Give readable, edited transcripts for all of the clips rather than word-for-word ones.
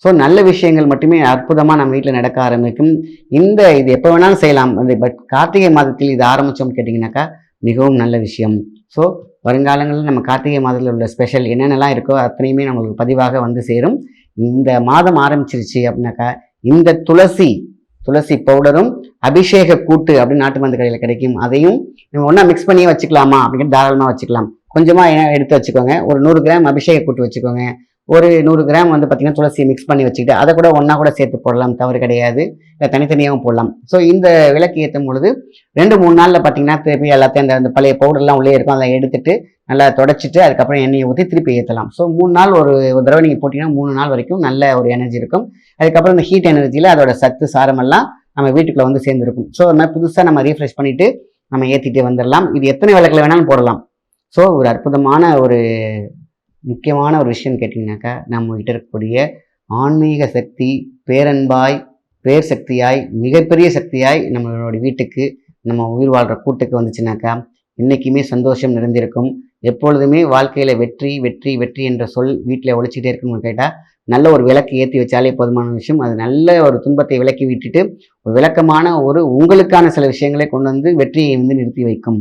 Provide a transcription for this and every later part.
So நல்ல விஷயங்கள் மட்டுமே அற்புதமாக நம்ம வீட்டில் நடக்க ஆரம்பிக்கும். இது எப்போ வேணாலும் செய்யலாம். பட் கார்த்திகை மாதத்தில் இது ஆரம்பித்தோம்னு கேட்டிங்கனாக்கா மிகவும் நல்ல விஷயம். ஸோ வருங்காலங்களில் நம்ம கார்த்திகை மாதத்தில் உள்ள ஸ்பெஷல் என்னென்னலாம் இருக்கோ அத்தனையுமே நம்மளுக்கு பதிவாக வந்து சேரும். இந்த மாதம் ஆரம்பிச்சிருச்சு அப்படின்னாக்கா இந்த துளசி பவுடரும் அபிஷேக கூட்டு அப்படின்னு நாட்டு மருந்து கடையில் கிடைக்கும். அதையும் நம்ம ஒன்றா மிக்ஸ் பண்ணியே வச்சுக்கலாமா அப்படின்னு தாராளமாக வச்சுக்கலாம். கொஞ்சமாக எடுத்து வச்சுக்கோங்க. ஒரு 100 கிராம் அபிஷேக கூட்டு வச்சுக்கோங்க. ஒரு 100 கிராம் வந்து பார்த்தீங்கன்னா துளசியை மிக்ஸ் பண்ணி வச்சுக்கிட்டு அதை கூட ஒன்றா கூட சேர்த்து போடலாம், தவறு கிடையாது. இல்லை தனித்தனியாகவும் போடலாம். ஸோ இந்த விளக்கு ஏற்றும் பொழுது 2-3 நாளில் பார்த்தீங்கன்னா திருப்பி எல்லாத்தையும் அந்த பழைய பவுடர்லாம் உள்ளே இருக்கும், அதை எடுத்துட்டு நல்லா தொடச்சிட்டு அதுக்கப்புறம் எண்ணெயை ஊற்றி திருப்பி ஏற்றலாம். ஸோ 3 நாள் ஒரு தடவை நீங்கள் போட்டிங்கன்னா 3 நாள் வரைக்கும் நல்ல ஒரு எனர்ஜி இருக்கும். அதுக்கப்புறம் இந்த ஹீட் எனர்ஜியில் அதோட சத்து சாரமெல்லாம் நம்ம வீட்டுக்குள்ளே வந்து சேர்ந்துருக்கும். ஸோ அது மாதிரி புதுசாக நம்ம ரீஃப்ரெஷ் பண்ணிவிட்டு நம்ம ஏற்றிட்டு வந்துடலாம். இது எத்தனை விளக்கில் வேணாலும் போடலாம். ஸோ ஒரு அற்புதமான ஒரு முக்கியமான ஒரு விஷயம் கேட்டிங்கனாக்கா நம்ம கிட்ட இருக்கக்கூடிய ஆன்மீக சக்தி பேரன்பாய் பேர் சக்தியாய் மிகப்பெரிய சக்தியாய் நம்மளோட வீட்டுக்கு நம்ம உயிர் வாழ்கிற கூட்டுக்கு வந்துச்சுனாக்கா என்றைக்குமே சந்தோஷம் நிறைந்திருக்கும். எப்பொழுதுமே வாழ்க்கையில் வெற்றி வெற்றி வெற்றி என்ற சொல் வீட்டில் ஒழிச்சிட்டே இருக்குன்னு கேட்டால் நல்ல ஒரு விளக்கு ஏற்றி வச்சாலே போதுமான விஷயம். அது நல்ல ஒரு துன்பத்தை விலக்கி விட்டுட்டு ஒரு விளக்கமான உங்களுக்கான சில விஷயங்களை கொண்டு வந்து வெற்றியை வந்து நிறுத்தி வைக்கும்.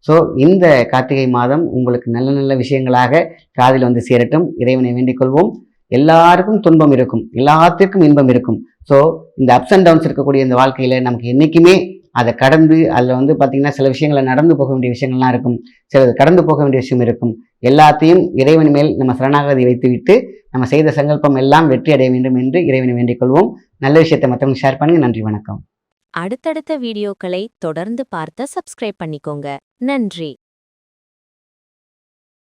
ஸோ இந்த கார்த்திகை மாதம் உங்களுக்கு நல்ல நல்ல விஷயங்களாக காதில் வந்து சேரட்டும். இறைவனை வேண்டிக் கொள்வோம். எல்லாருக்கும் துன்பம் இருக்கும், எல்லாத்திற்கும் இன்பம் இருக்கும். ஸோ இந்த அப்ஸ் அண்ட் டவுன்ஸ் இருக்கக்கூடிய இந்த வாழ்க்கையில் நமக்கு என்றைக்குமே அதை கடந்து அதில் வந்து பார்த்திங்கன்னா சில விஷயங்களை நடந்து போக வேண்டிய விஷயங்கள்லாம் இருக்கும், சிலது கடந்து போக வேண்டிய விஷயம் இருக்கும். எல்லாத்தையும் இறைவன் மேல் நம்ம சரணாகதி வைத்துவிட்டு நம்ம செய்த சங்கல்பம் எல்லாம் வெற்றி அடைய வேண்டும் என்று இறைவனை வேண்டிக் கொள்வோம். நல்ல விஷயத்தை மற்றவங்க ஷேர் பண்ணுங்க. நன்றி, வணக்கம். அடுத்தடுத்த வீடியோக்களை தொடர்ந்து பார்த்து சப்ஸ்கிரைப் பண்ணிக்கோங்க. நன்றி.